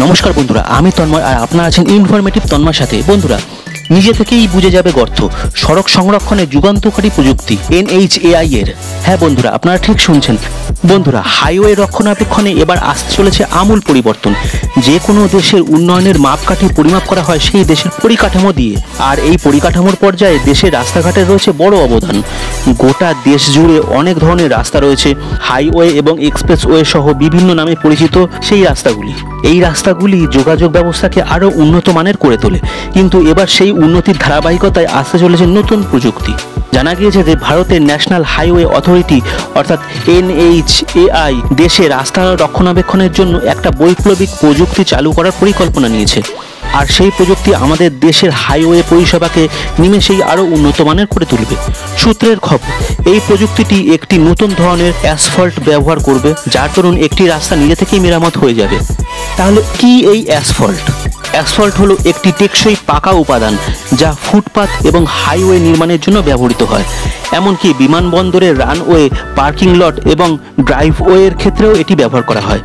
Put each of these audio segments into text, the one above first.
নমস্কার বন্ধুরা, আমি তন্ময় আর আপনারা আছেন ইনফরমেটিভ তন্ময়ের সাথে। বন্ধুরা, নিজে থেকেই বুঝে যাবে গর্ত, সড়ক সংরক্ষণে যুগান্তকারী প্রযুক্তি NHAI এর। হ্যাঁ বন্ধুরা, আপনারা ঠিক শুনছেন। বন্ধুরা, হাইওয়ে রক্ষণাবেক্ষণে এবার আসতে চলেছে আমূল পরিবর্তন। যে কোনো দেশের উন্নয়নের মাপকাঠি পরিমাপ করা হয় সেই দেশের পরিকাঠামো দিয়ে, আর এই পরিকাঠামোর পর্যায়ে দেশের রাস্তাঘাটের রয়েছে বড় অবদান। গোটা দেশ জুড়ে অনেক ধরনের রাস্তা রয়েছে, হাইওয়ে এবং এক্সপ্রেসওয়ে সহ বিভিন্ন নামে পরিচিত সেই রাস্তাগুলি। এই রাস্তাগুলি যোগাযোগ ব্যবস্থাকে আরও উন্নত মানের করে তোলে, কিন্তু এবার সেই উন্নতির ধারাবাহিকতায় আসতে চলেছে নতুন প্রযুক্তি। জানা গিয়েছে যে ভারতের ন্যাশনাল হাইওয়ে অথরিটি অর্থাৎ NHAI দেশে রাস্তা রক্ষণাবেক্ষণের জন্য একটা বৈপ্লবিক প্রযুক্তি চালু করার পরিকল্পনা নিয়েছে। আর সেই প্রযুক্তি আমাদের দেশের হাইওয়ে পরিষেবাকে নিমেষেই আরও উন্নত মানের করে তুলবে। সূত্রের খবর, এই প্রযুক্তিটি একটি নতুন ধরনের অ্যাসফল্ট ব্যবহার করবে, যার দরুন একটি রাস্তা নিজে থেকেই মেরামত হয়ে যাবে। তাহলে কি এই অ্যাসফল্ট? অ্যাসফল্ট হলো একটি টেকসই পাকা উপাদান যা ফুটপাত এবং হাইওয়ে নির্মাণের জন্য ব্যবহৃত হয়। এমনকি বিমানবন্দরের রানওয়ে, পার্কিং লট এবং ড্রাইভওয়ের ক্ষেত্রেও এটি ব্যবহার করা হয়।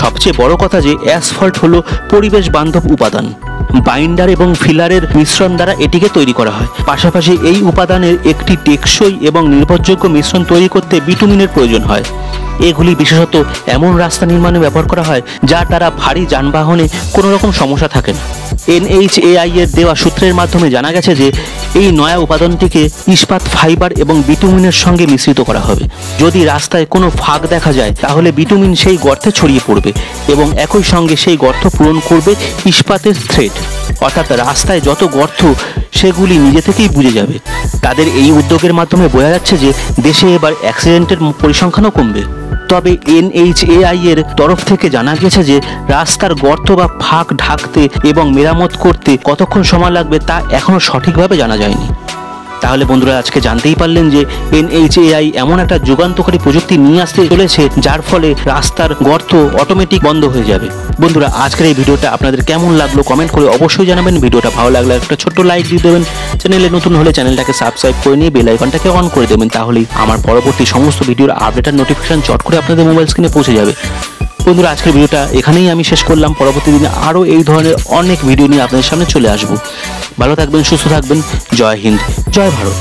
সবচেয়ে বড় কথা যে অ্যাসফল্ট হলো পরিবেশ বান্ধব উপাদান। বাইন্ডার এবং ফিলারের মিশ্রণ দ্বারা এটিকে তৈরি করা হয়। পাশাপাশি এই উপাদানের একটি টেকসই এবং নির্ভরযোগ্য মিশ্রণ তৈরি করতে বিটুমিনের প্রয়োজন হয়। এগুলি বিশেষত এমন রাস্তা নির্মাণে ব্যবহার করা হয় যার দ্বারা ভারী যানবাহনে কোনো রকম সমস্যা থাকে না। NHAI এর দেওয়া সূত্রের মাধ্যমে জানা গেছে যে এই নয়া উপাদানটিকে ইস্পাত ফাইবার এবং বিটুমিনের সঙ্গে মিশ্রিত করা হবে। যদি রাস্তায় কোনো ফাঁক দেখা যায় তাহলে বিটুমিন সেই গর্তে ছড়িয়ে পড়বে এবং একই সঙ্গে সেই গর্ত পূরণ করবে ইস্পাতের থ্রেড। অর্থাৎ রাস্তায় যত গর্ত সেগুলি নিজে থেকেই বুঝে যাবে। তাদের এই উদ্যোগের মাধ্যমে বোঝা যাচ্ছে যে দেশে এবার অ্যাক্সিডেন্টের পরিসংখ্যানও কমবে। তবে NHAI এর তরফ থেকে জানা গেছে যে রাস্তার গর্ত বা ফাঁক ঢাকতে এবং মেরামত করতে কতক্ষণ সময় লাগবে তা এখনও সঠিকভাবে জানা যায়নি। তাহলে বন্ধুরা, আজকে জানতেই পারলেন যে NHAI এমন একটা যুগান্তকারী প্রযুক্তি নিয়ে আসতে চলেছে যার ফলে রাস্তার গর্ত অটোমেটিক বন্ধ হয়ে যাবে। বন্ধুরা, আজকের এই ভিডিওটা আপনাদের কেমন লাগলো কমেন্ট করে অবশ্যই জানাবেন। ভিডিওটা ভালো লাগলে একটা ছোট্ট লাইক দিয়ে দেবেন। চ্যানেলে নতুন হলে চ্যানেলটাকে সাবস্ক্রাইব করে নিয়ে বেল আইকনটাকে অন করে দেবেন, তাহলেই আমার পরবর্তী সমস্ত ভিডিওর আপডেট আর নোটিফিকেশন চট করে আপনাদের মোবাইল স্ক্রিনে পৌঁছে যাবে। বন্ধুরা, আজকের ভিডিওটা এখানেই আমি শেষ করলাম। পরবর্তী দিনে আরও এই ধরনের অনেক ভিডিও নিয়ে আপনাদের সামনে চলে আসবো। ভালো থাকবেন, সুস্থ থাকবেন। জয় হিন্দ, জয় ভারত।